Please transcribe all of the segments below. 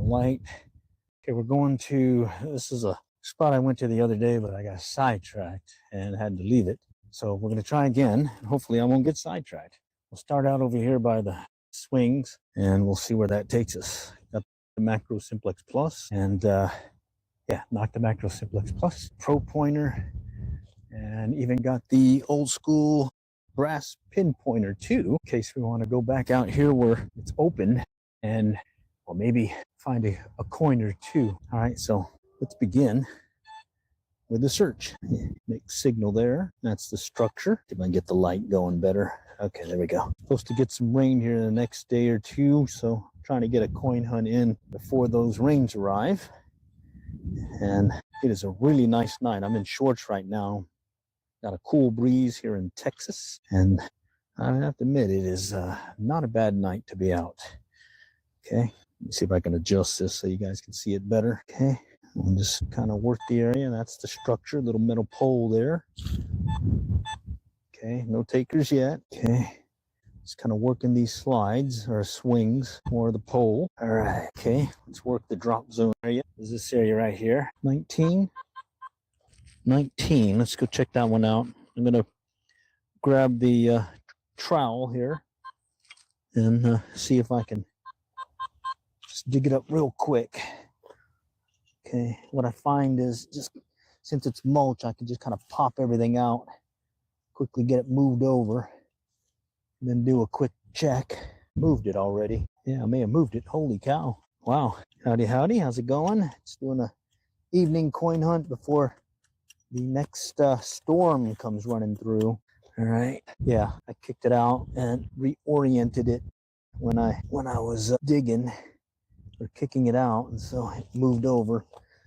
light. Okay, we're going to, this is a spot I went to the other day, but I got sidetracked and had to leave it. So we're going to try again. Hopefully I won't get sidetracked. We'll start out over here by the swings and we'll see where that takes us. Got the Makro Simplex Plus and yeah, Nokta Makro Simplex Plus, Pro Pointer, and even got the old school brass pin pointer too, in case we want to go back out here where it's open and well, maybe find a coin or two. All right, so let's begin with the search. Make signal there. That's the structure. See if I can get the light going better. Okay, there we go. Supposed to get some rain here in the next day or two, so I'm trying to get a coin hunt in before those rains arrive. And it is a really nice night. I'm in shorts right now. Got a cool breeze here in Texas, and I have to admit it is not a bad night to be out. Okay, let me see if I can adjust this so you guys can see it better. Okay, I'll just kind of work the area. That's the structure, little metal pole there. Okay, no takers yet. Okay, just kind of working these slides or swings for the pole. All right, okay, let's work the drop zone area. This is this area right here. 19. Let's go check that one out. I'm gonna grab the trowel here and see if I can just dig it up real quick. Okay, what I find is just since it's mulch, I can just kind of pop everything out, quickly get it moved over, and then do a quick check. Moved it already. Yeah, I may have moved it. Holy cow. Wow. Howdy, howdy. How's it going? Just doing a evening coin hunt before the next storm comes running through. All right, yeah, I kicked it out and reoriented it when I was digging or kicking it out, and so it moved over.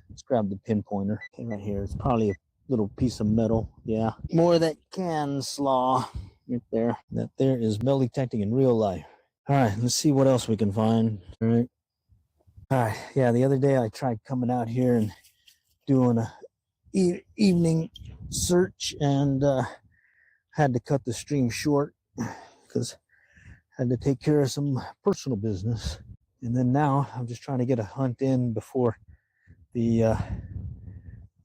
Let's grab the pin pointer. Okay, right here. It's probably a little piece of metal. Yeah, more of that can slaw right there. That there is metal detecting in real life. All right, let's see what else we can find. All right, yeah. The other day I tried coming out here and doing a evening search and had to cut the stream short because I had to take care of some personal business. And then now I'm just trying to get a hunt in before the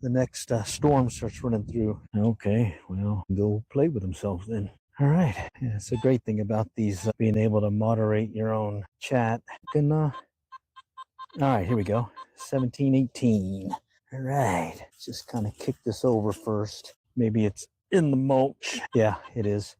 next storm starts running through. Okay, well, go play with themselves then. All right, yeah, it's a great thing about these being able to moderate your own chat. All right, here we go. 1718. All right, let's just kind of kick this over first. Maybe it's in the mulch. Yeah, it is.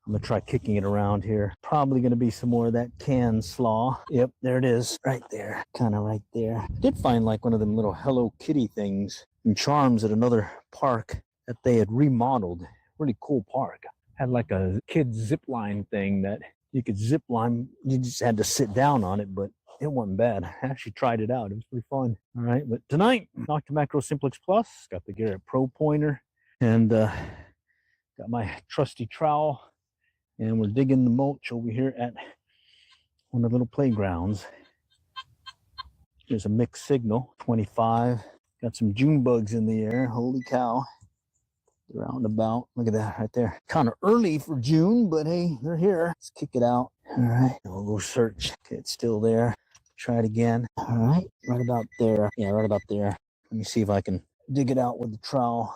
I'm gonna try kicking it around here. Probably gonna be some more of that can slaw. Yep, there it is, right there, kind of right there. I did find like one of them little Hello Kitty things and charms at another park that they had remodeled. Really cool park. Had like a kid's zip line thing that you could zip line. You just had to sit down on it, but it wasn't bad. I actually tried it out. It was pretty fun. All right, but tonight, Nokta Makro Simplex Plus, got the Garrett Pro Pointer, and got my trusty trowel, and we're digging the mulch over here at one of the little playgrounds. There's a mixed signal, 25. Got some June bugs in the air. Holy cow. They're out and about. Look at that right there. Kind of early for June, but hey, they're here. Let's kick it out. All right, we'll go search. Okay, it's still there. Try it again. All right, right about there. Yeah, right about there. Let me see if I can dig it out with the trowel.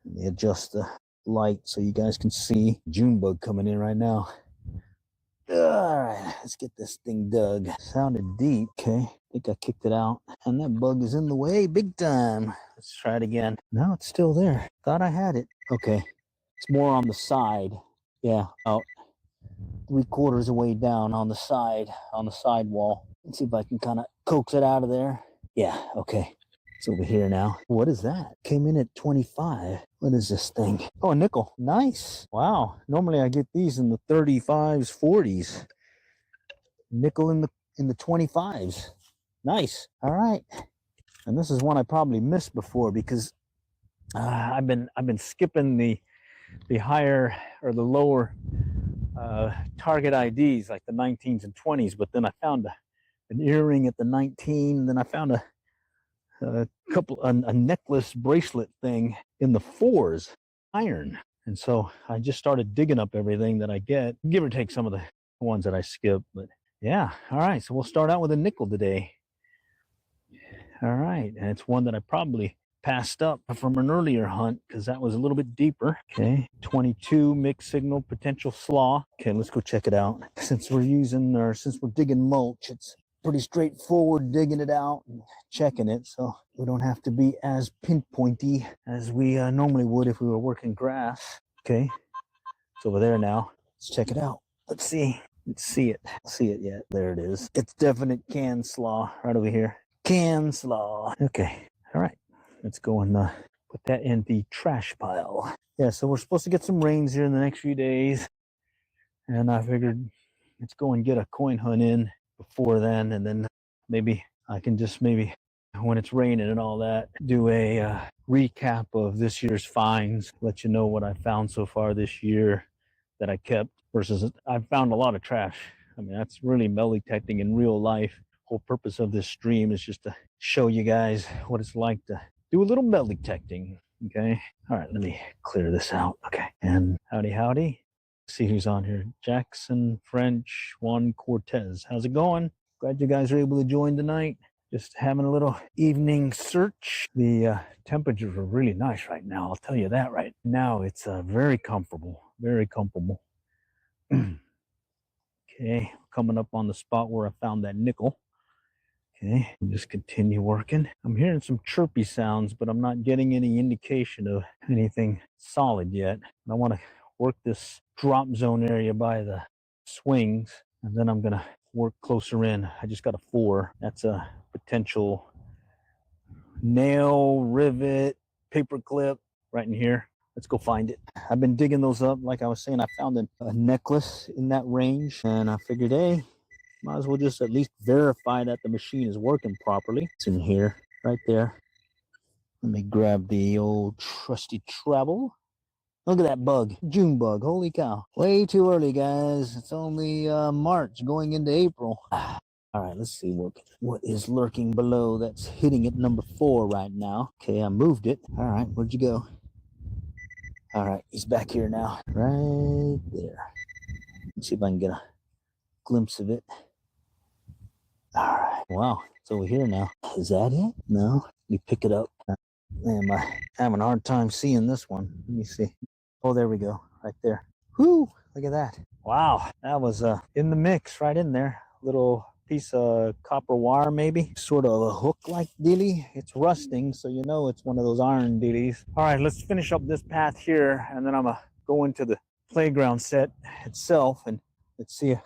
Let me adjust the light so you guys can see. June bug coming in right now. All right, let's get this thing dug. Sounded deep. Okay, I think I kicked it out. And that bug is in the way big time. Let's try it again. No, it's still there. Thought I had it. Okay, it's more on the side. Yeah, about 3/4 of the way down on the side wall. Let's see if I can kind of coax it out of there. Yeah, okay. It's over here now. What is that? Came in at 25. What is this thing? Oh, a nickel. Nice. Wow. Normally I get these in the 35s, 40s. Nickel in the 25s. Nice. All right. And this is one I probably missed before because I've been skipping the higher or the lower target IDs like the 19s and 20s, but then I found an earring at the 19, and then I found a necklace bracelet thing in the 4s, iron. And so I just started digging up everything that I get, give or take some of the ones that I skip, but Yeah, all right, so we'll start out with a nickel today. All right, and it's one that I probably passed up from an earlier hunt because that was a little bit deeper. Okay, 22 mixed signal potential slaw. Okay, let's go check it out. Since we're digging mulch, it's pretty straightforward digging it out and checking it, so we don't have to be as pinpointy as we normally would if we were working grass. Okay, it's over there now. Let's check it out. Let's see. Let's see it. See it yet? There it is. It's definite can slaw right over here. Can slaw. Okay. All right. Let's go and put that in the trash pile. Yeah, so we're supposed to get some rains here in the next few days. And I figured let's go and get a coin hunt in before then. And then maybe I can just when it's raining and all that, do a recap of this year's finds. Let you know what I found so far this year that I kept versus I've found a lot of trash. I mean, that's really metal detecting in real life. Whole purpose of this stream is just to show you guys what it's like to do a little metal detecting. Okay. All right. Let me clear this out. Okay. And howdy. See who's on here. Jackson French, Juan Cortez. How's it going? Glad you guys are able to join tonight. Just having a little evening search. The temperatures are really nice right now. I'll tell you that right now. It's very comfortable. Very comfortable. Okay. Coming up on the spot where I found that nickel. Okay, just continue working. I'm hearing some chirpy sounds, but I'm not getting any indication of anything solid yet. I want to work this drop zone area by the swings, and then I'm gonna work closer in. I just got a 4. That's a potential nail, rivet, paper clip right in here. Let's go find it. I've been digging those up. Like I was saying, I found a necklace in that range, and I figured, hey, might as well just at least verify that the machine is working properly. It's in here, right there. Let me grab the old trusty travel. Look at that bug, June bug, holy cow. Way too early, guys. It's only March going into April. All right, let's see what is lurking below that's hitting at number 4 right now. Okay, I moved it. All right, where'd you go? All right, he's back here now, right there. Let's see if I can get a glimpse of it. All right. Wow. It's over here now. Is that it? No. Let me pick it up. Man, I'm having a hard time seeing this one. Let me see. Oh, there we go. Right there. Whoo! Look at that. Wow. That was in the mix right in there. Little piece of copper wire maybe. Sort of a hook-like dealie. It's rusting, so you know it's one of those iron dealies. All right, let's finish up this path here, and then I'm going to go into the playground set itself, and let's see if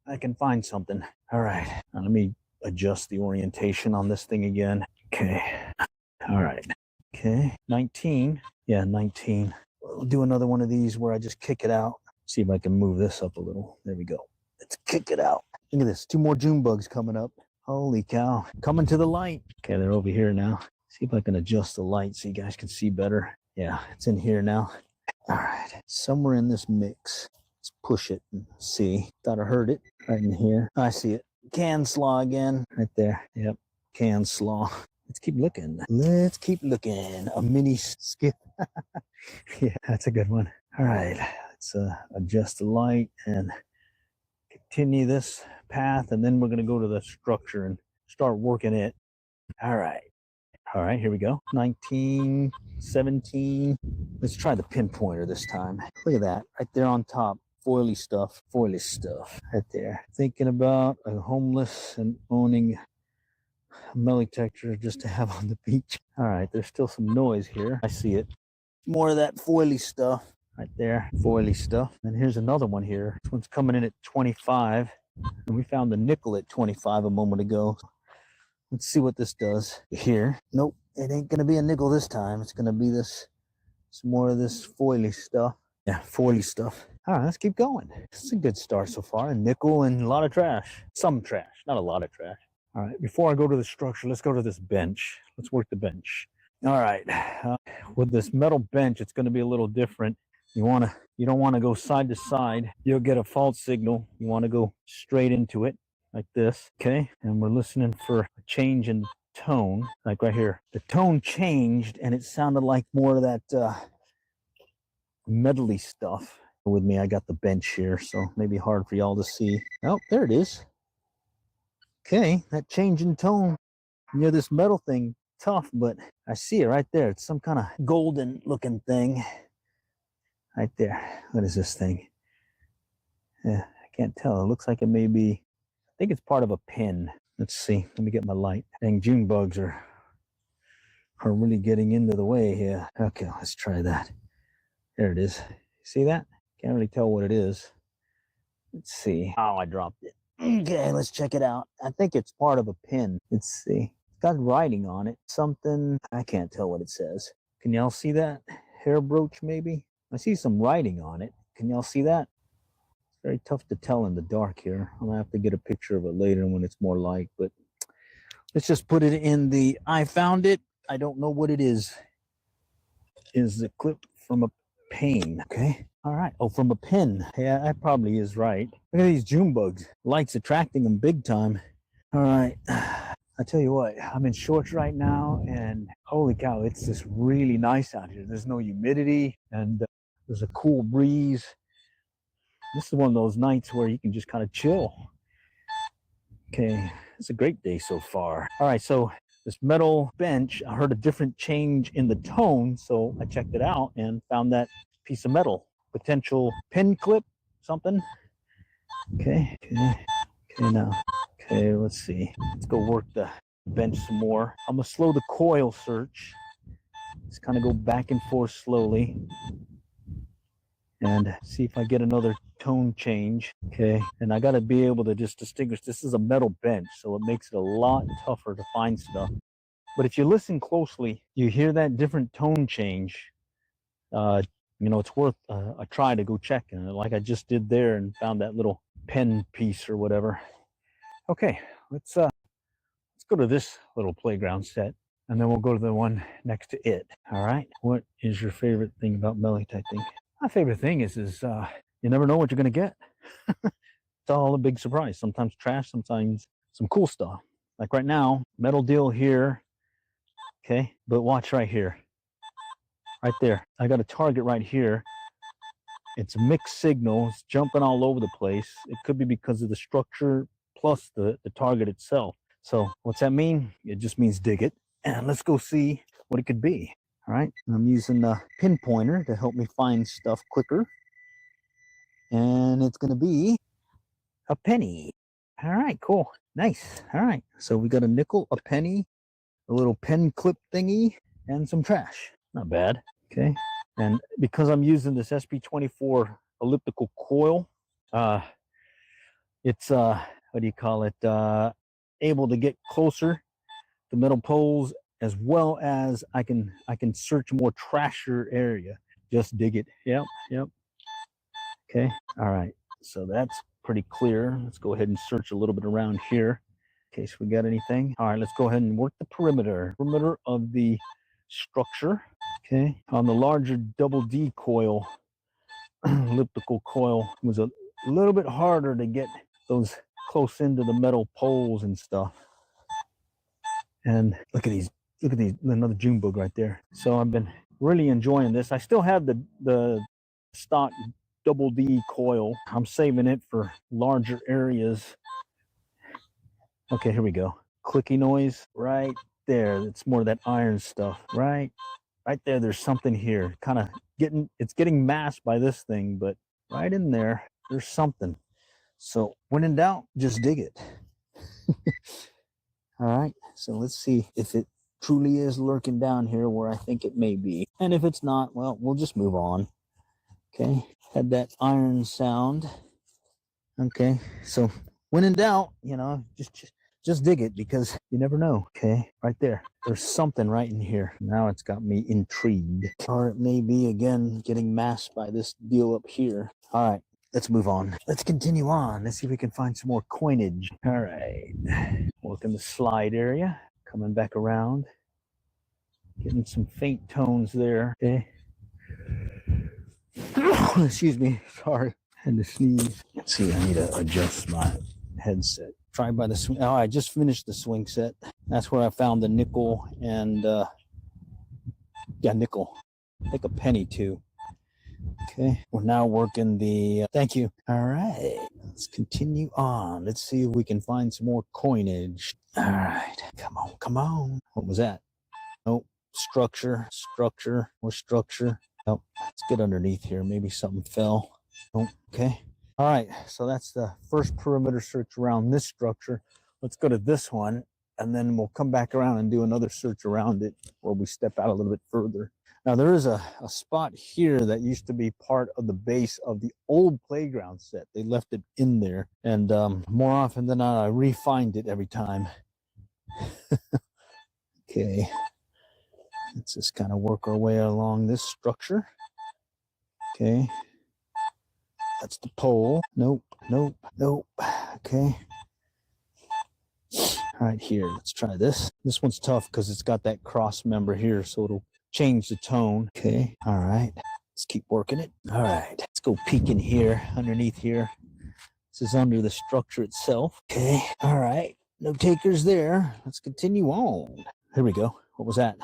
I can find something. All right, now let me adjust the orientation on this thing again. Okay, all right. Okay, 19. Yeah, 19. We'll do another one of these where I just kick it out. See if I can move this up a little. There we go. Let's kick it out. Look at this. 2 more June bugs coming up. Holy cow. Coming to the light. Okay, they're over here now. See if I can adjust the light so you guys can see better. Yeah, it's in here now. All right, somewhere in this mix. Let's push it and see. Thought I heard it right in here. I see it. Can slaw again. Right there. Yep. Can slaw. Let's keep looking. Let's keep looking. A mini skip. Yeah, that's a good one. All right. Let's adjust the light and continue this path. And then we're going to go to the structure and start working it. All right. All right, here we go. 19, 17. Let's try the pinpointer this time. Look at that, right there on top. Foily stuff right there. Thinking about a homeless and owning a metal detector just to have on the beach. All right, there's still some noise here. I see it. More of that foily stuff right there. Foily stuff. And here's another one here. This one's coming in at 25. And we found the nickel at 25 a moment ago. Let's see what this does here. Nope, it ain't gonna be a nickel this time. It's gonna be some more of this foily stuff. Yeah, foily stuff. All right, let's keep going. It's a good start so far. A nickel and a lot of trash. Some trash, not a lot of trash. All right, before I go to the structure, let's go to this bench. Let's work the bench. All right, with this metal bench, it's gonna be a little different. You don't wanna go side to side. You'll get a false signal. You wanna go straight into it. Like this, okay? And we're listening for a change in tone, like right here. The tone changed and it sounded like more of that metally stuff. With me, I got the bench here, so maybe hard for y'all to see. Oh, there it is. Okay, that change in tone near this metal thing, tough, but I see it right there. It's some kind of golden looking thing right there. What is this thing? Yeah, I can't tell. It looks like it may be, I think it's part of a pin. Let's see. Let me get my light. Dang, June bugs are really getting into the way here. Okay, let's try that. There it is. See that? Can't really tell what it is. Let's see. Oh, I dropped it. Okay, let's check it out. I think it's part of a pin. Let's see. It's got writing on it. Something, I can't tell what it says. Can y'all see that? Hair brooch, maybe? I see some writing on it. Can y'all see that? It's very tough to tell in the dark here. I'm gonna have to get a picture of it later when it's more light, but let's just put it in the, I found it. I don't know what it is. Is the clip from a pane, okay? All right, oh, from a pin. Yeah, that probably is right. Look at these June bugs. Light's attracting them big time. All right, I tell you what, I'm in shorts right now, and holy cow, it's just really nice out here. There's no humidity, and there's a cool breeze. This is one of those nights where you can just kind of chill. Okay, it's a great day so far. All right, so this metal bench, I heard a different change in the tone, so I checked it out and found that piece of metal. Potential pin clip, something. Okay, now. Okay, let's see. Let's go work the bench some more. I'm gonna slow the coil search. Just kind of go back and forth slowly and see if I get another tone change. Okay, and I gotta be able to just distinguish. This is a metal bench, so it makes it a lot tougher to find stuff. But if you listen closely, you hear that different tone change. You know, it's worth a try to go check, like I just did there, and found that little pen piece or whatever. Okay, let's go to this little playground set, and then we'll go to the one next to it. All right, what is your favorite thing about melee typing? My favorite thing is you never know what you're gonna get. It's all a big surprise. Sometimes trash, sometimes some cool stuff. Like right now, metal deal here. Okay, but watch right here. Right there. I got a target right here. It's a mixed signal. It's jumping all over the place. It could be because of the structure plus the target itself. So what's that mean? It just means dig it. And let's go see what it could be. All right. I'm using the pin pointer to help me find stuff quicker. And it's going to be a penny. All right, cool. Nice. All right. So we got a nickel, a penny, a little pen clip thingy, and some trash. Not bad. Okay. And because I'm using this SP24 elliptical coil, it's what do you call it? Able to get closer to metal poles, as well as I can search more trashier area. Just dig it. Yep. Okay. All right. So that's pretty clear. Let's go ahead and search a little bit around here in case we got anything. All right, let's go ahead and work the perimeter of the structure. Okay, on the larger double D coil, elliptical coil, was a little bit harder to get those close into the metal poles and stuff. And look at these, another June bug right there. So I've been really enjoying this. I still have the stock double D coil. I'm saving it for larger areas. Okay, here we go. Clicky noise right there. It's more of that iron stuff. Right there. There's something here. Kind of getting masked by this thing, but right in there, there's something. So when in doubt, just dig it. All right. So let's see if it truly is lurking down here where I think it may be. And if it's not, well, we'll just move on. Okay. Had that iron sound. Okay. So when in doubt, you know, just dig it, because you never know. Okay, right there. There's something right in here. Now it's got me intrigued. Or it may be, again, getting masked by this deal up here. All right, let's move on. Let's continue on. Let's see if we can find some more coinage. All right. Working the slide area. Coming back around. Getting some faint tones there. Okay. Excuse me. Sorry. Had to sneeze. Let's see. I need to adjust my headset. Try by the swing. Oh, I just finished the swing set. That's where I found the nickel and yeah, nickel. I think a penny too. Okay, we're now working the, thank you. All right, let's continue on. Let's see if we can find some more coinage. All right, come on, come on. What was that? Nope, structure, more structure. Oh, let's get underneath here. Maybe something fell. Oh, okay. All right, so that's the first perimeter search around this structure. Let's go to this one, and then we'll come back around and do another search around it where we step out a little bit further. Now, there is a spot here that used to be part of the base of the old playground set. They left it in there, and more often than not, I re-find it every time. Okay, let's just kind of work our way along this structure. Okay, that's the pole. Nope, nope, nope. Okay. All right, here, let's try this. This one's tough because it's got that cross member here, so it'll change the tone. Okay, all right, let's keep working it. All right, let's go peek in here, underneath here. This is under the structure itself. Okay, all right, no takers there. Let's continue on. Here we go. What was that?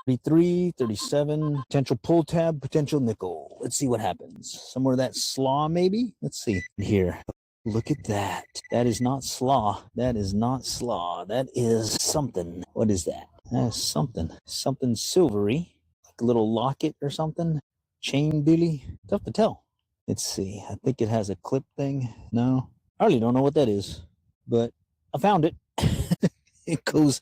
33, 37, potential pull tab, potential nickel. Let's see what happens. Somewhere that slaw, maybe? Let's see. Here. Look at that. That is not slaw. That is not slaw. That is something. What is that? That's something. Something silvery. Like a little locket or something. Chain dilly. Tough to tell. Let's see. I think it has a clip thing. No. I really don't know what that is. But I found it. It goes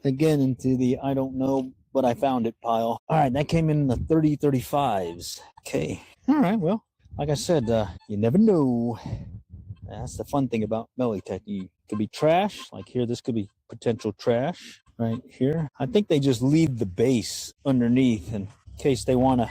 again into the I don't know, but I found it pile. All right. That came in the 30, 35s. Okay. All right. Well, like I said, you never know. That's the fun thing about mellow technique. It could be trash, like here, this could be potential trash right here. I think they just leave the base underneath in case they want to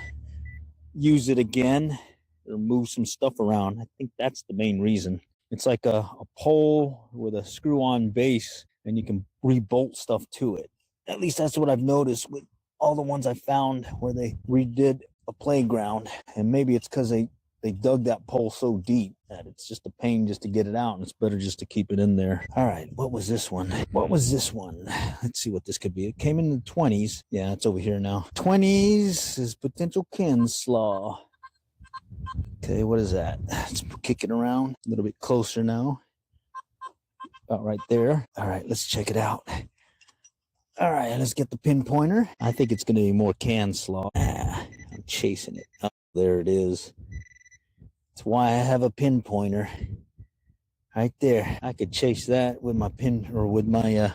use it again or move some stuff around. I think that's the main reason. It's like a pole with a screw-on base, and you can re-bolt stuff to it. At least that's what I've noticed with all the ones I found where they redid a playground. And maybe it's because they dug that pole so deep that it's just a pain just to get it out, and it's better just to keep it in there. All right, what was this one? What was this one? Let's see what this could be. It came in the 20s. Yeah, it's over here now. 20s is potential kin slaw. Okay, what is that? Let's kick it around a little bit closer now. About right there. All right, let's check it out. All right, let's get the pinpointer. I think it's going to be more can slaw. I'm chasing it. Oh, there it is. That's why I have a pinpointer right there. I could chase that with my pin or with my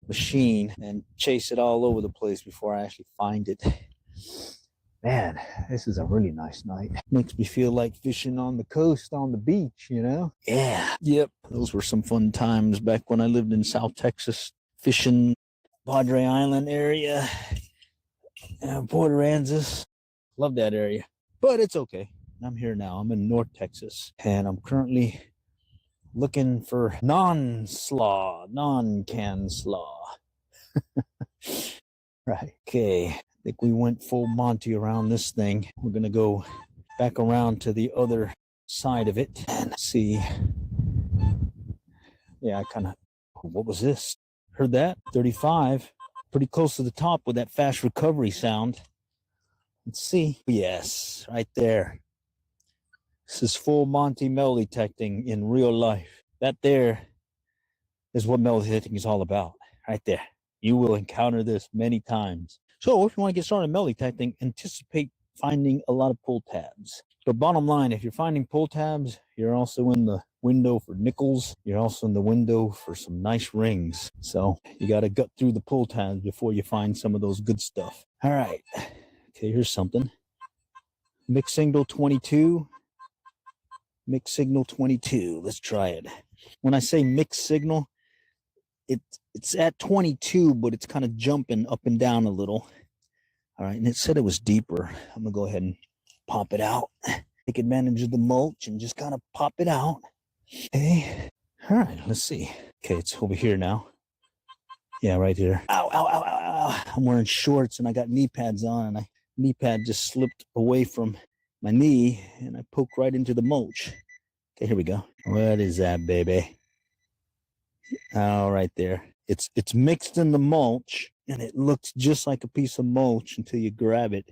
machine and chase it all over the place before I actually find it. Man, this is a really nice night. Makes me feel like fishing on the coast, on the beach, you know? Yeah. Yep. Those were some fun times back when I lived in South Texas, fishing Padre Island area, Port Aransas. Love that area, but it's okay. I'm here now. I'm in North Texas, and I'm currently looking for non-slaw, non-can slaw. Right. Okay. I think we went full Monty around this thing. We're going to go back around to the other side of it and see. Yeah, I kind of, what was this? Heard that? 35. Pretty close to the top with that fast recovery sound. Let's see. Yes, right there. This is full Monty mellow detecting in real life. That there is what mellow detecting is all about. Right there. You will encounter this many times. So if you want to get started mellow detecting, anticipate finding a lot of pull tabs. But bottom line, if you're finding pull tabs, you're also in the window for nickels. You're also in the window for some nice rings. So you got to gut through the pull tabs before you find some of those good stuff. All right. Okay, here's something. Mixed signal 22. Mixed signal 22. Let's try it. When I say mixed signal, it's at 22, but it's kind of jumping up and down a little. All right, and it said it was deeper. I'm gonna go ahead and pop it out. Take advantage of the mulch and just kind of pop it out. Okay. All right, let's see. Okay, it's over here now. Yeah, right here. Ow, ow, ow, ow, ow. I'm wearing shorts and I got knee pads on, and my knee pad just slipped away from my knee and I poked right into the mulch. Okay, here we go. What is that, baby? Oh, right there. It's mixed in the mulch, and it looks just like a piece of mulch until you grab it,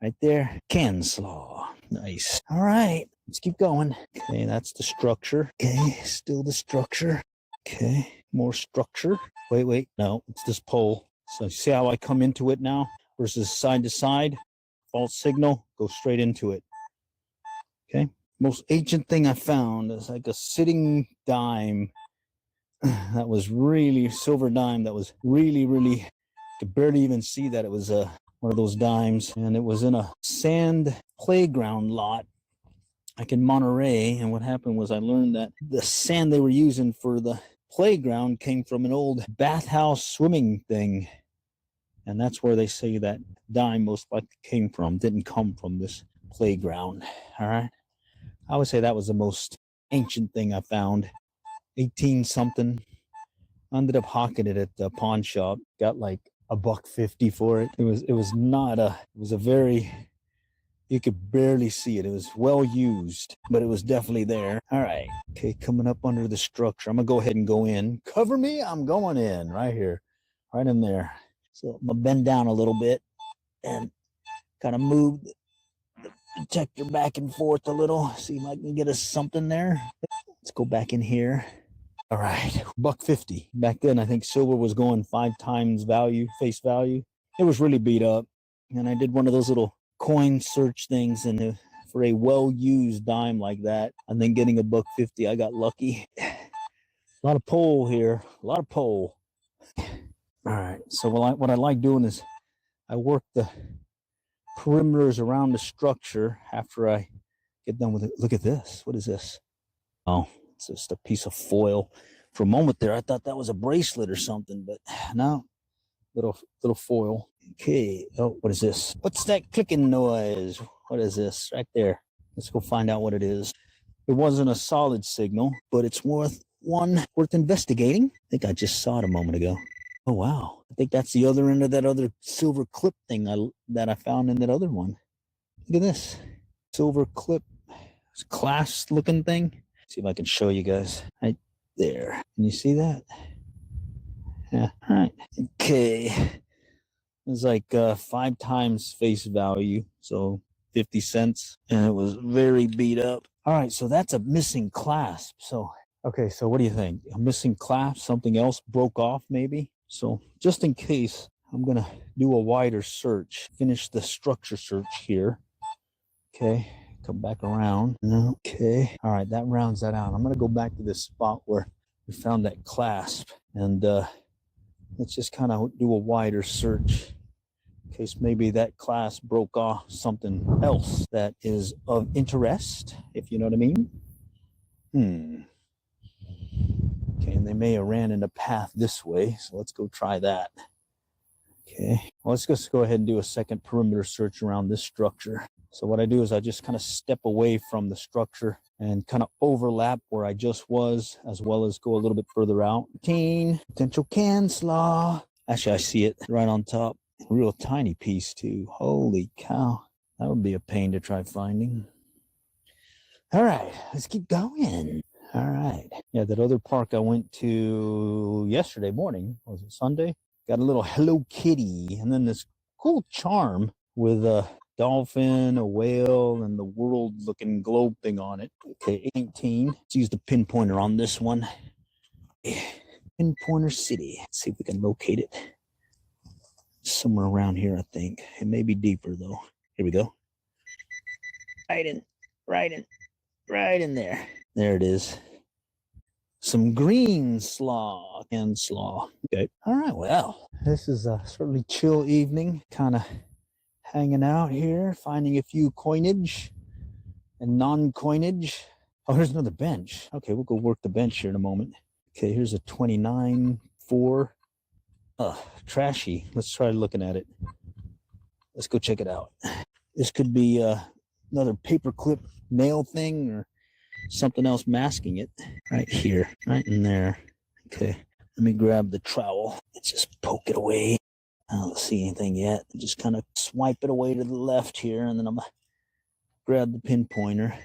Right there. Can slaw. Nice. All right. Let's keep going. Okay, that's the structure. Okay, still the structure. Okay, more structure. Wait. No, it's this pole. So see how I come into it now versus side to side? False signal, go straight into it. Okay. Most ancient thing I found is like a sitting dime that was really silver dime that was really could barely even see that it was one of those dimes, and it was in a sand playground lot like in Monterey. And what happened was I learned that the sand they were using for the playground came from an old bathhouse swimming thing, and that's where they say that dime most likely came from. Didn't come from this playground. All right, I would say that was the most ancient thing I found. 18 something. Ended up hawking it at the pawn shop. Got like $1.50 for it. It was not a, it was a very, you could barely see it. It was well used, but it was definitely there. All right. Okay, coming up under the structure. I'm gonna go ahead and go in. Cover me, I'm going in right here. Right in there. So I'm gonna bend down a little bit and kind of move the detector back and forth a little. See if I can get us something there. Let's go back in here. All right, $1.50. Back then, I think silver was going 5 times value, face value. It was really beat up. And I did one of those little coin search things, and for a well-used dime like that, and then getting $1.50, I got lucky. A lot of pole here, a lot of pole. All right, so what I like doing is I work the perimeters around the structure after I get done with it. Look at this. What is this? Oh, it's just a piece of foil. For a moment there, I thought that was a bracelet or something, but no, little foil. Okay. Oh, what is this? What's that clicking noise? What is this right there? Let's go find out what it is. It wasn't a solid signal, but it's worth investigating. I think I just saw it a moment ago. Oh wow! I think that's the other end of that other silver clip thing that I found in that other one. Look at this silver clip, clasp looking thing. See if I can show you guys. Right there. Can you see that? Yeah. All right. Okay. It's like 5 times face value, so 50 cents, and it was very beat up. All right, so that's a missing clasp. So, okay, so what do you think? A missing clasp, something else broke off maybe? So just in case, I'm gonna do a wider search, finish the structure search here. Okay. Come back around. Okay. All right, that rounds that out. I'm going to go back to this spot where we found that clasp, and let's just kind of do a wider search in case maybe that clasp broke off something else that is of interest, if you know what I mean. Okay, and they may have ran in a path this way, so let's go try that. Okay, well, let's just go ahead and do a second perimeter search around this structure. So what I do is I just kind of step away from the structure and kind of overlap where I just was, as well as go a little bit further out. Potential can slaw. Actually, I see it right on top. Real tiny piece too. Holy cow. That would be a pain to try finding. All right, let's keep going. All right. Yeah, that other park I went to yesterday morning, was it Sunday? Got a little Hello Kitty, and then this cool charm with a dolphin, a whale, and the world-looking globe thing on it. Okay, 18. Let's use the pinpointer on this one. Pinpointer City. Let's see if we can locate it. Somewhere around here, I think. It may be deeper, though. Here we go. Right in there. There it is. Some green slaw and slaw. Okay. All right. Well, this is a certainly chill evening. Kind of hanging out here, finding a few coinage and non-coinage. Oh, here's another bench. Okay, we'll go work the bench here in a moment. Okay, here's a 29.4. Trashy. Let's try looking at it. Let's go check it out. This could be another paperclip nail thing or something else masking it. Right here, right in there. Okay, let me grab the trowel. Let's just poke it away. I don't see anything yet. Just kind of swipe it away to the left here, and then I'm gonna grab the pinpointer.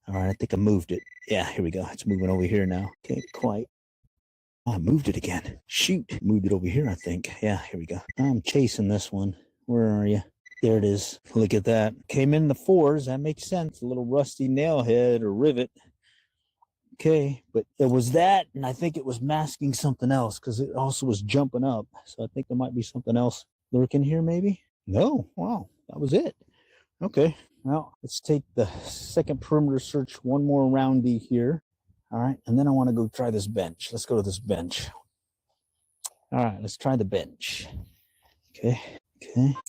All right, I think I moved it. Yeah, here we go. It's moving over here now. Can't quite. Oh, I moved it again. Shoot, moved it over here, I think. Yeah, here we go. I'm chasing this one. Where are you? There it is. Look at that. Came in the 4s. That makes sense. A little rusty nail head or rivet. Okay, but it was that, and I think it was masking something else because it also was jumping up. So I think there might be something else lurking here, maybe. No, wow, that was it. Okay, now let's take the second perimeter search one more roundy here. All right, and then I want to go try this bench. Let's go to this bench. All right, let's try the bench. Okay,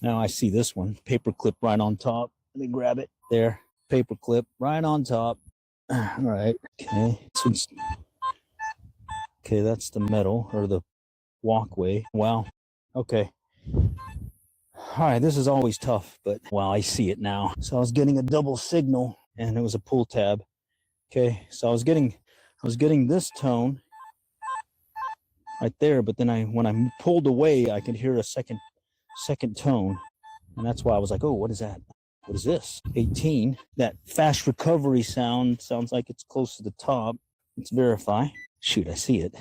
now I see this one. Paper clip right on top. Let me grab it. There, paper clip right on top. All right, okay. Okay, that's the metal or the walkway. Wow, okay. All right, this is always tough, but wow, I see it now. So I was getting a double signal and it was a pull tab. Okay, so I was getting this tone right there, but then when I pulled away, I could hear a second tone. And that's why I was like, oh, what is that? What is this? 18. That fast recovery sounds like it's close to the top. Let's verify. Shoot, I see it.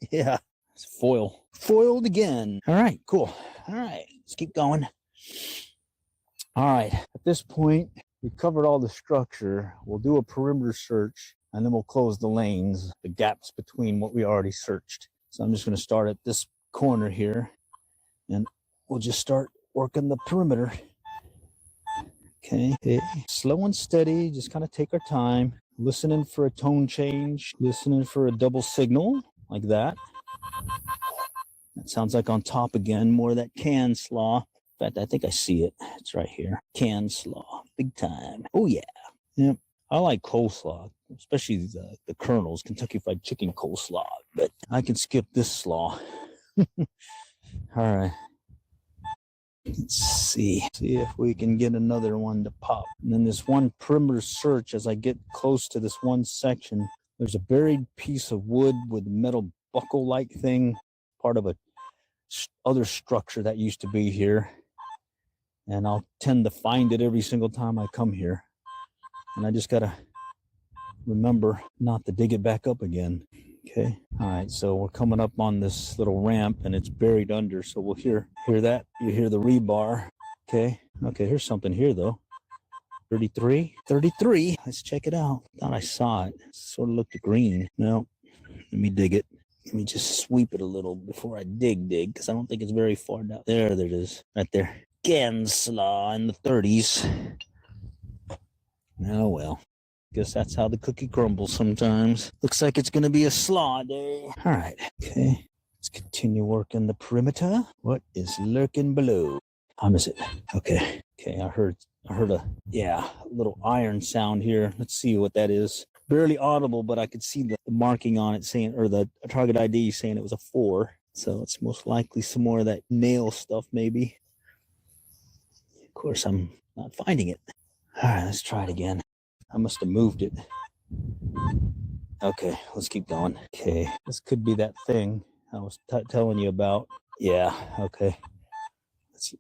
Yeah, it's foil. Foiled again. All right, cool. All right, let's keep going. All right, at this point, we covered all the structure. We'll do a perimeter search, and then we'll close the lanes, the gaps between what we already searched. So I'm just going to start at this corner here, and we'll just start working the perimeter. Okay, slow and steady, just kind of take our time, listening for a tone change, listening for a double signal, like that. That sounds like on top again, more of that can slaw. In fact, I think I see it. It's right here. Can slaw, big time. Oh yeah. Yep. I like coleslaw, especially the Colonel's Kentucky Fried Chicken coleslaw, but I can skip this slaw. All right. Let's see if we can get another one to pop. And then this one perimeter search, as I get close to this one section, there's a buried piece of wood with metal buckle-like thing, part of a other structure that used to be here. And I'll tend to find it every single time I come here. And I just got to remember not to dig it back up again. Okay. All right. So we're coming up on this little ramp and it's buried under. So we'll hear that. You hear the rebar. Okay. Okay. Here's something here though. 33. Let's check it out. Thought I saw it. Sort of looked green. No. Let me dig it. Let me just sweep it a little before I dig because I don't think it's very far down. There it is. Right there. Can slaw in the 30s. Oh well. Guess that's how the cookie crumbles sometimes. Looks like it's going to be a slaw day. All right. Okay. Let's continue working the perimeter. What is lurking below? I miss it. Okay. Okay. I heard a little iron sound here. Let's see what that is. Barely audible, but I could see the marking on it saying, or the target ID saying it was a 4. So it's most likely some more of that nail stuff, maybe. Of course, I'm not finding it. All right. Let's try it again. I must have moved it. Okay, let's keep going. Okay, this could be that thing I was telling you about. Yeah, okay. It's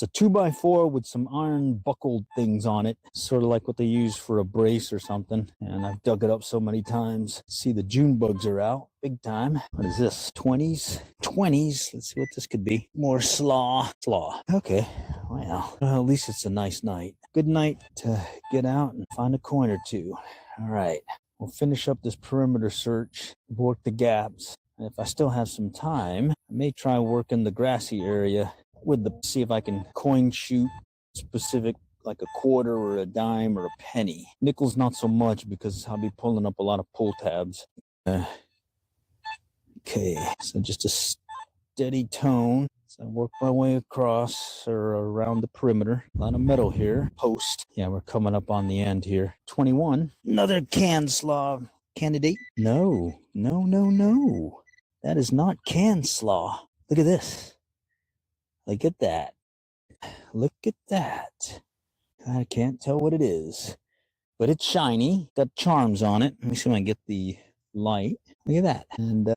a 2x4 with some iron buckled things on it, sort of like what they use for a brace or something. And I've dug it up so many times. See, the June bugs are out big time. What is this? 20s. Let's see what this could be. More slaw. Okay, well, at least it's a nice night. Good night to get out and find a coin or two. All right, we'll finish up this perimeter search, work the gaps. And if I still have some time, I may try working the grassy area see if I can coin shoot specific, like a quarter or a dime or a penny. Nickels, not so much because I'll be pulling up a lot of pull tabs. Okay, so just a steady tone. So I work my way across or around the perimeter. A lot of metal here. Post. Yeah, we're coming up on the end here. 21. Another can slaw candidate. No. That is not can slaw. Look at this. Look at that. Look at that. I can't tell what it is, but it's shiny. Got charms on it. Let me see if I can get the light. Look at that. And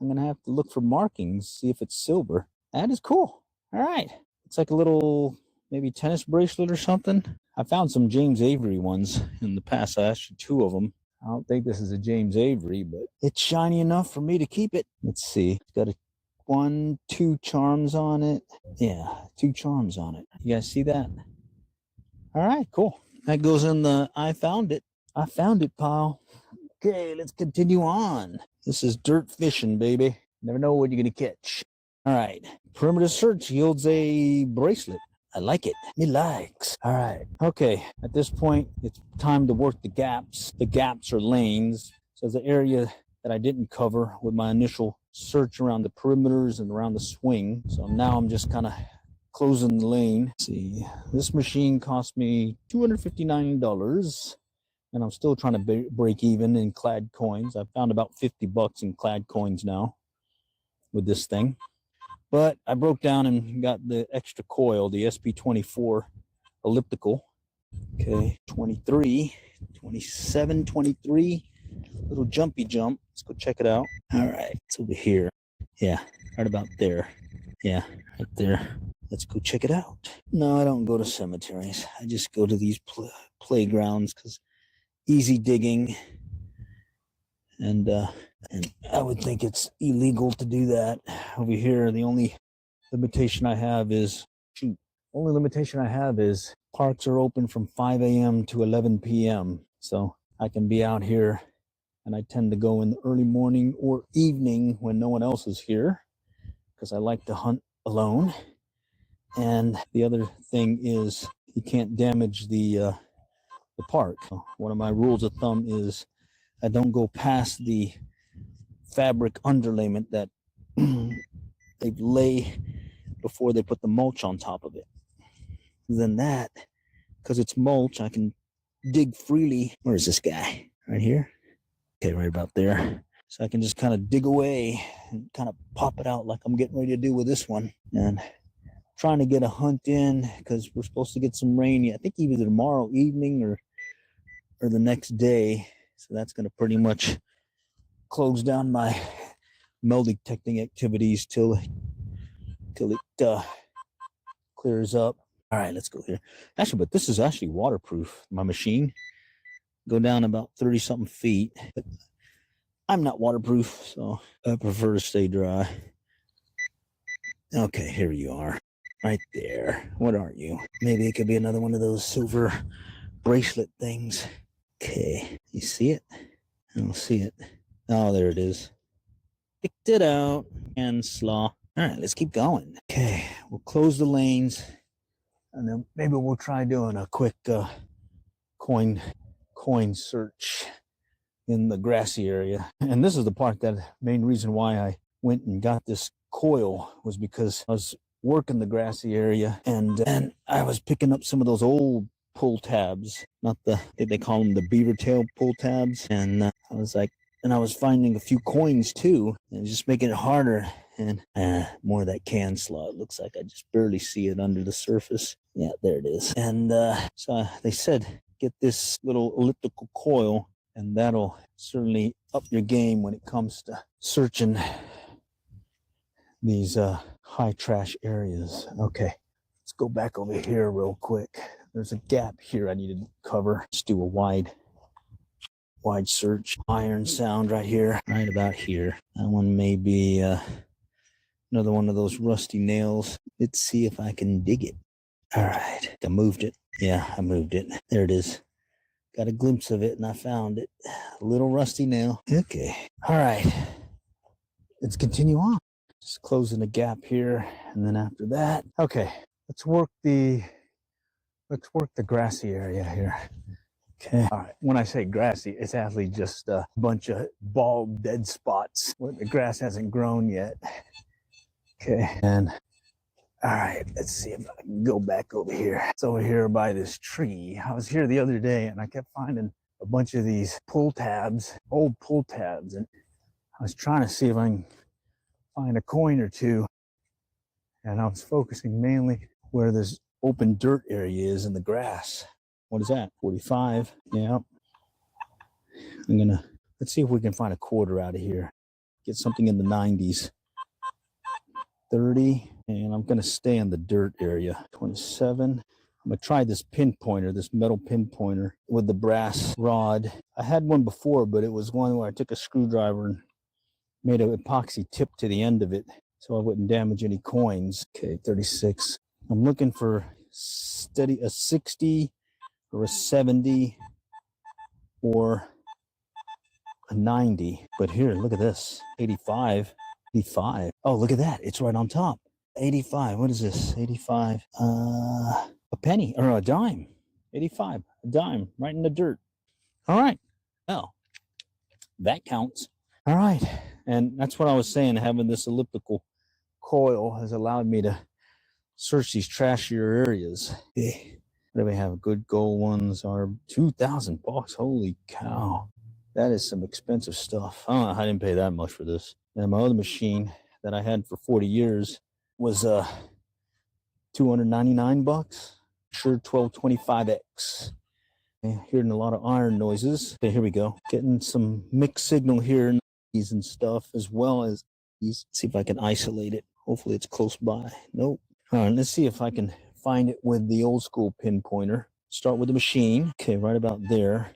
I'm going to have to look for markings, see if it's silver. That is cool. All right. It's like a little maybe tennis bracelet or something. I found some James Avery ones in the past. I asked you 2 of them. I don't think this is a James Avery, but it's shiny enough for me to keep it. Let's see. It's got a 2 charms on it. Yeah, 2 charms on it. You guys see that? All right, cool. That goes in the I found it pile. Okay, let's continue on. This is dirt fishing, baby. Never know what you're gonna catch. All right, perimeter search yields a bracelet. I like it. Me likes. All right. Okay. At this point, it's time to work the gaps. The gaps are lanes. So the area that I didn't cover with my initial search around the perimeters and around the swing. So now I'm just kind of closing the lane. Let's see, this machine cost me $259, and I'm still trying to break even in clad coins. I found about $50 in clad coins now with this thing. But I broke down and got the extra coil, the SP24 elliptical. Okay, 23, 27, 23, little jumpy jump. Let's go check it out. All right, it's over here. Yeah, right about there. Yeah, right there. Let's go check it out. No, I don't go to cemeteries. I just go to these playgrounds because easy digging. And I would think it's illegal to do that. Over here, the only limitation I have is, parks are open from 5 a.m. to 11 p.m. So I can be out here, and I tend to go in the early morning or evening when no one else is here because I like to hunt alone. And the other thing is you can't damage the park. One of my rules of thumb is I don't go past the fabric underlayment that they lay before they put the mulch on top of it. Then that, because it's mulch, I can dig freely. Where is this guy? Right here? Okay, right about there. So I can just kind of dig away and kind of pop it out like I'm getting ready to do with this one. And trying to get a hunt in because we're supposed to get some rain. I think either tomorrow evening or the next day. So that's going to pretty much close down my metal detecting activities till it clears up. All right, let's go here. Actually, but this is actually waterproof. My machine go down about 30 something feet, but I'm not waterproof, so I prefer to stay dry. Okay, here you are. Right there. What are you? Maybe it could be another one of those silver bracelet things. Okay. You see it? I don't see it. Oh, there it is. Picked it out. And slaw. All right, let's keep going. Okay, we'll close the lanes. And then maybe we'll try doing a quick coin search in the grassy area. And this is the part that main reason why I went and got this coil was because I was working the grassy area and I was picking up some of those old pull tabs, not they call them the beaver tail pull tabs. And I was like, and I was finding a few coins too, and just making it harder. And more of that can slaw. It looks like I just barely see it under the surface. Yeah, there it is. And so they said, get this little elliptical coil, and that'll certainly up your game when it comes to searching these high trash areas. Okay, let's go back over here real quick. There's a gap here I need to cover. Let's do a wide search. Iron sound right here, right about here. That one may be another one of those rusty nails. Let's see if I can dig it. All right, I moved it. Yeah, I moved it. There it is. Got a glimpse of it and I found it. A little rusty nail. Okay. All right. Let's continue on. Just closing the gap here. And then after that, okay, let's work the grassy area here. Okay. All right. When I say grassy, it's actually just a bunch of bald dead spots where the grass hasn't grown yet. Okay. And all right, let's see if I can go back over here. It's over here by this tree. I was here the other day and I kept finding a bunch of these pull tabs, old pull tabs. And I was trying to see if I can find a coin or two. And I was focusing mainly where this open dirt area is in the grass. What is that? 45. Yeah. Let's see if we can find a quarter out of here. Get something in the 90s. 30. And I'm going to stay in the dirt area. 27. I'm going to try this pinpointer, this metal pinpointer with the brass rod. I had one before, but it was one where I took a screwdriver and made an epoxy tip to the end of it so I wouldn't damage any coins. Okay, 36. I'm looking for a 60 or a 70 or a 90. But here, look at this. 85. 85. Oh, look at that. It's right on top. 85. What is this? 85. A penny or a dime. 85. A dime right in the dirt. All right. Well, that counts. All right. And that's what I was saying. Having this elliptical coil has allowed me to search these trashier areas. Okay. What do we have? Good gold ones are $2,000. Holy cow. That is some expensive stuff. I didn't pay that much for this. And my other machine that I had for 40 years was $299. Sure, 1225X. Okay, hearing a lot of iron noises. Okay, here we go. Getting some mixed signal here in these and stuff, as well as these. See if I can isolate it. Hopefully it's close by. Nope. All right, let's see if I can find it with the old school pinpointer. Start with the machine. Okay, right about there.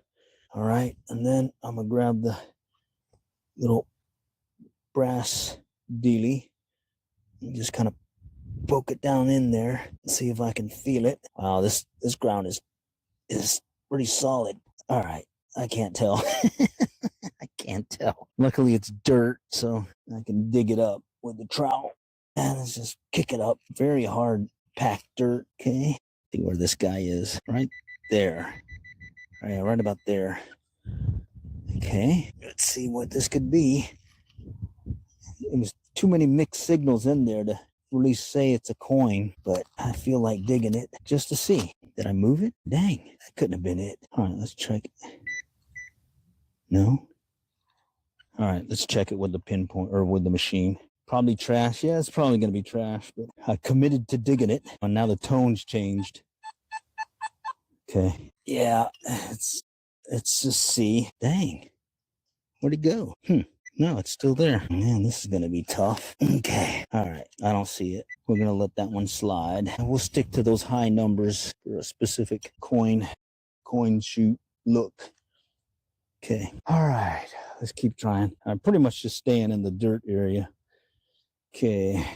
All right, and then I'm gonna grab the little brass dealie and just kind of poke it down in there and see if I can feel it. Wow, this ground is pretty solid. All right, I can't tell. I can't tell. Luckily it's dirt, so I can dig it up with the trowel. And let's just kick it up. Very hard packed dirt. Okay, see where this guy is. Right there. All right, right about there. Okay, let's see what this could be. It was too many mixed signals in there to really say it's a coin, but I feel like digging it just to see. Did I move it? Dang, that couldn't have been it. All right, let's check it. No? All right, let's check it with the pinpoint or with the machine. Probably trash. Yeah, it's probably going to be trash, but I committed to digging it. And now the tone's changed. Okay. Yeah, it's just C. Dang. Where'd it go? No, it's still there. Man, this is going to be tough. Okay. All right. I don't see it. We're going to let that one slide. We'll stick to those high numbers for a specific coin shoot look. Okay. All right. Let's keep trying. I'm pretty much just staying in the dirt area. Okay.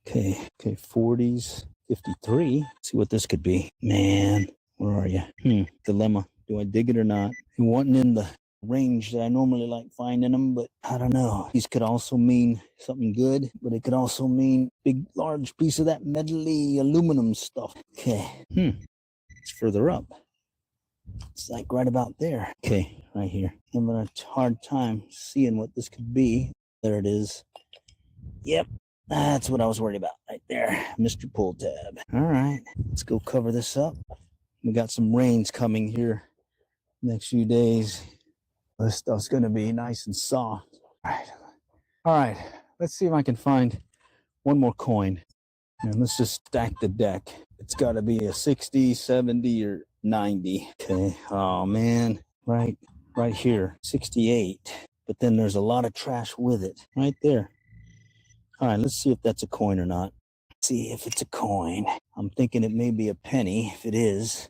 Okay. 40s. 53. Let's see what this could be. Man, where are you? Dilemma. Do I dig it or not? He wasn't in the range that I normally like finding them, but I don't know. These could also mean something good, but it could also mean big, large piece of that metally aluminum stuff. Okay. It's further up. It's like right about there. Okay, right here. I'm having a hard time seeing what this could be. There it is. Yep. That's what I was worried about right there, Mr. Pull Tab. All right, let's go cover this up. We got some rains coming here next few days. This stuff's going to be nice and soft. All right, let's see if I can find one more coin. And let's just stack the deck. It's got to be a 60, 70, or 90. Okay, oh man, right here, 68. But then there's a lot of trash with it, right there. All right, let's see if that's a coin or not. See if it's a coin. I'm thinking it may be a penny. If it is,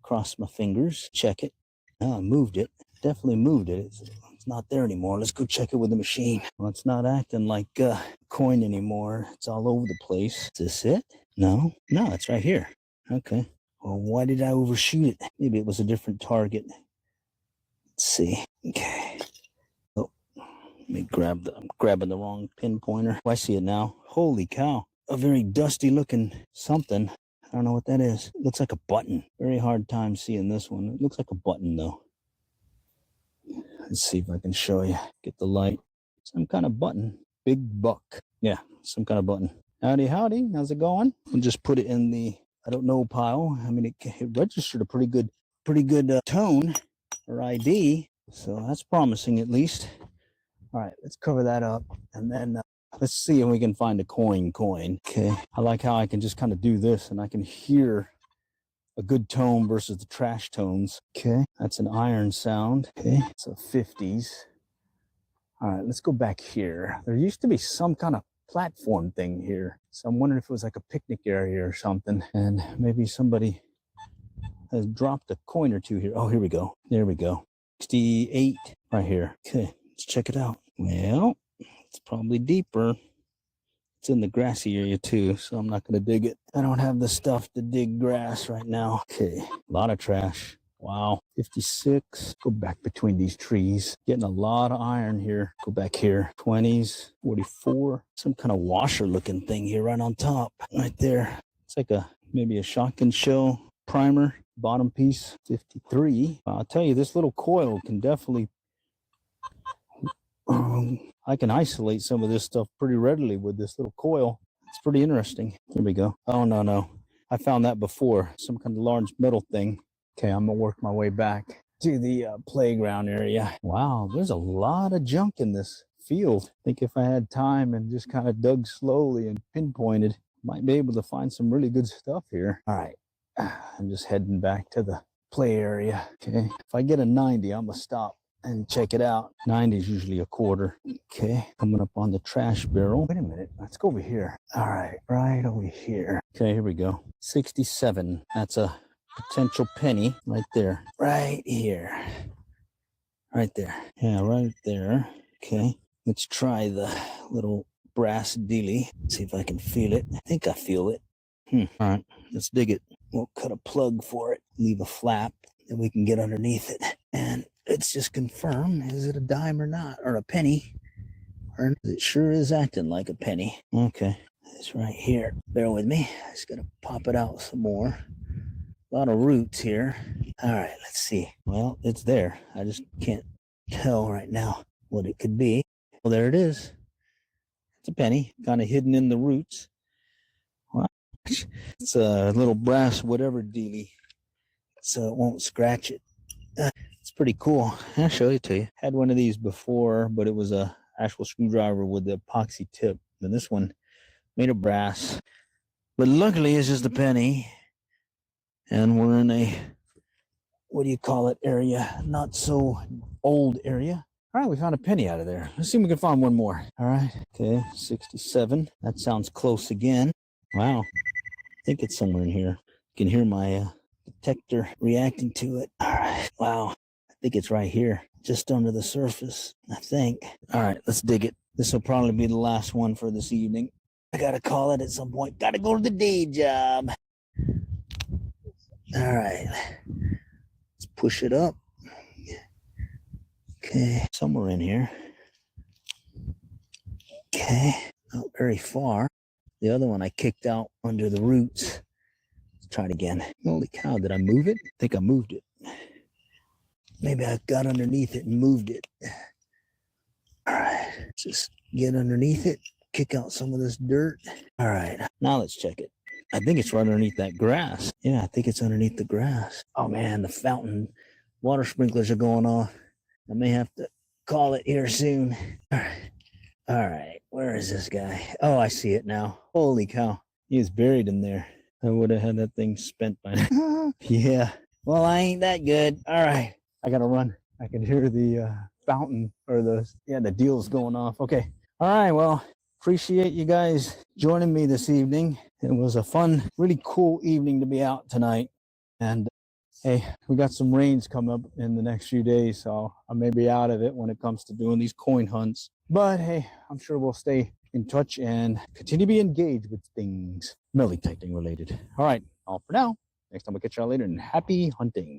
cross my fingers, check it. Oh, I moved it. Definitely moved it. It's not there anymore. Let's go check it with the machine. Well, it's not acting like a coin anymore. It's all over the place. Is this it? No, it's right here. Okay. Well, why did I overshoot it? Maybe it was a different target. Let's see. Okay. Let me I'm grabbing the wrong pinpointer. Oh, I see it now. Holy cow. A very dusty looking something. I don't know what that is. It looks like a button. Very hard time seeing this one. It looks like a button though. Let's see if I can show you. Get the light. Some kind of button. Big buck. Yeah, some kind of button. Howdy. How's it going? I'll just put it in the I don't know pile. I mean, it registered a pretty good tone or ID. So that's promising at least. All right, let's cover that up, and then let's see if we can find a coin. Okay, I like how I can just kind of do this, and I can hear a good tone versus the trash tones. Okay, that's an iron sound. Okay, it's a 50s. All right, let's go back here. There used to be some kind of platform thing here, so I'm wondering if it was like a picnic area or something, and maybe somebody has dropped a coin or two here. Oh, here we go. There we go. 68 right here. Okay, let's check it out. Well, It's probably deeper. It's in the grassy area too, so I'm not going to dig it. I don't have the stuff to dig grass right now. Okay, a lot of trash. Wow, 56. Go back between these trees. Getting a lot of iron here. Go back here. 20s, 44. Some kind of washer looking thing here right on top. Right there. It's like maybe a shotgun shell primer. Bottom piece, 53. I'll tell you, this little coil can definitely... I can isolate some of this stuff pretty readily with this little coil. It's pretty interesting. Here we go. Oh, no. I found that before. Some kind of large metal thing. Okay, I'm going to work my way back to the playground area. Wow, there's a lot of junk in this field. I think if I had time and just kind of dug slowly and pinpointed, might be able to find some really good stuff here. All right, I'm just heading back to the play area. Okay, if I get a 90, I'm going to stop and check it out. 90 is usually a quarter. Okay, coming up on the trash barrel. Wait a minute, let's go over here. All right, right over here. Okay, here we go. 67. That's a potential penny right there. Right here. Right there. Yeah, right there. Okay, let's try the little brass dealie. See if I can feel it. I think I feel it. All right, let's dig it. We'll cut a plug for it. Leave a flap that we can get underneath it. And let's just confirm, is it a dime or not? Or a penny? Or it sure is acting like a penny. Okay, it's right here. Bear with me. Just gonna pop it out some more. A lot of roots here. All right, let's see. Well, it's there. I just can't tell right now what it could be. Well, there it is. It's a penny, kind of hidden in the roots. Well, it's a little brass whatever dealie, so it won't scratch it. It's pretty cool. I'll show it to you. Had one of these before, but it was a actual screwdriver with the epoxy tip. And this one made of brass. But luckily, it's just a penny. And we're in a, what do you call it, area, not so old area. All right, we found a penny out of there. Let's see if we can find one more. All right, okay, 67. That sounds close again. Wow, I think it's somewhere in here. You can hear my detector reacting to it. All right, wow, I think it's right here, just under the surface, I think. All right, let's dig it. This will probably be the last one for this evening. I gotta call it at some point. Gotta go to the day job. All right, let's push it up. Okay, somewhere in here. Okay, not very far. The other one I kicked out under the roots. Let's try it again. Holy cow, did I move it? I think I moved it. Maybe I got underneath it and moved it. All right, just get underneath it, kick out some of this dirt. All right, now let's check it. I think it's right underneath that grass. Yeah, I think it's underneath the grass. Oh man, the fountain water sprinklers are going off. I may have to call it here soon. All right, where is this guy? Oh, I see it now. Holy cow, he is buried in there. I would have had that thing spent by now. Yeah, well, I ain't that good. All right, I gotta run. I can hear the fountain or the deal's going off. Okay, all right, well, appreciate you guys joining me this evening. It was a fun, really cool evening to be out tonight. And hey, we got some rains coming up in the next few days, so I may be out of it when it comes to doing these coin hunts. But hey, I'm sure we'll stay in touch and continue to be engaged with things mellow detecting related. All right, all for now. Next time we'll catch y'all later, and happy hunting.